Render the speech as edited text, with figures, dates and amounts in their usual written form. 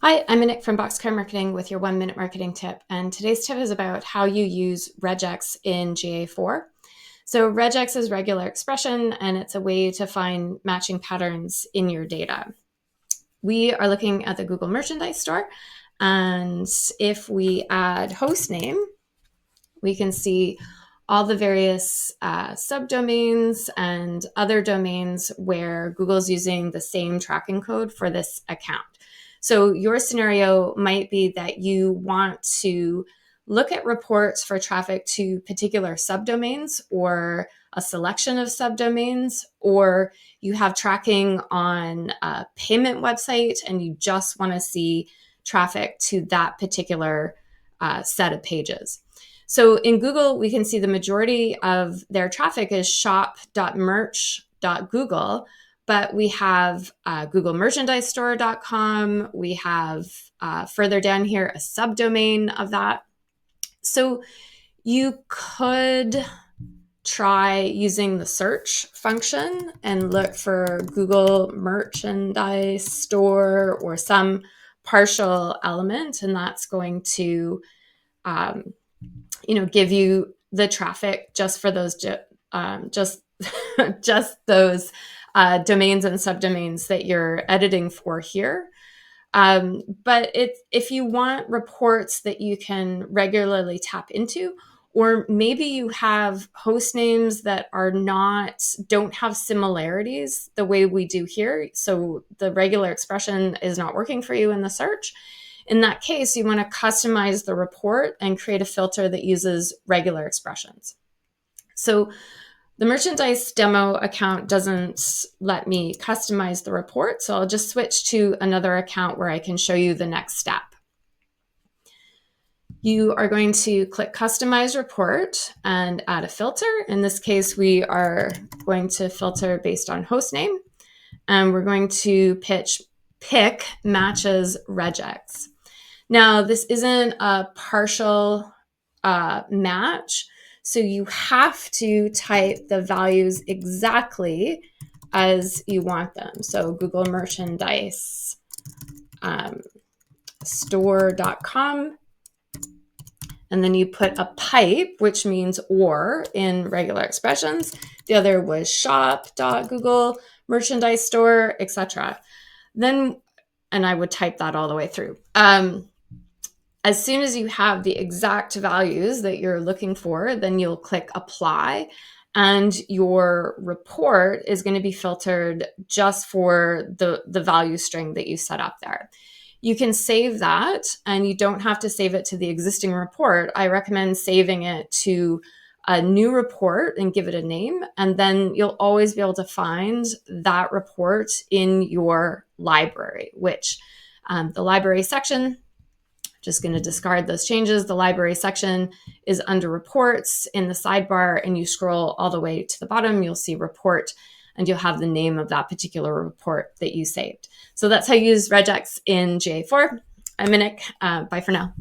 Hi, I'm Anik from Boxcar Marketing with your 1-minute marketing tip. And today's tip is about how you use regex in GA4. So regex is regular expression, and it's a way to find matching patterns in your data. We are looking at the Google Merchandise Store. And if we add hostname, we can see all the various subdomains and other domains where Google's using the same tracking code for this account. So your scenario might be that you want to look at reports for traffic to particular subdomains or a selection of subdomains, or you have tracking on a payment website and you just want to see traffic to that particular set of pages. So in Google, we can see the majority of their traffic is shop.merch.google, but we have Google Merchandise Store.com. We have further down here a subdomain of that. So you could try using the search function and look for Google Merchandise Store or some partial element, and that's going to give you the traffic just for those just those domains and subdomains that you're editing for here. But if you want reports that you can regularly tap into, or maybe you have host names that don't have similarities the way we do here, so the regular expression is not working for you in the search. In that case, you want to customize the report and create a filter that uses regular expressions. So the merchandise demo account doesn't let me customize the report, so I'll just switch to another account where I can show you the next step. You are going to click Customize Report and add a filter. In this case, we are going to filter based on host name, and we're going to pick matches regex. Now, this isn't a partial match, so you have to type the values exactly as you want them. So Google Merchandise Store.com, and then you put a pipe, which means or in regular expressions. The other was shop.google merchandise store, etc. And I would type that all the way through. As soon as you have the exact values that you're looking for, then you'll click apply, and your report is going to be filtered just for the value string that you set up there. You can save that, and you don't have to save it to the existing report. I recommend saving it to a new report and give it a name, and then you'll always be able to find that report in your library, which the library section, just going to discard those changes. The library section is under reports in the sidebar, and you scroll all the way to the bottom, you'll see report, and you'll have the name of that particular report that you saved. So that's how you use regex in GA4. I'm Anik. Bye for now.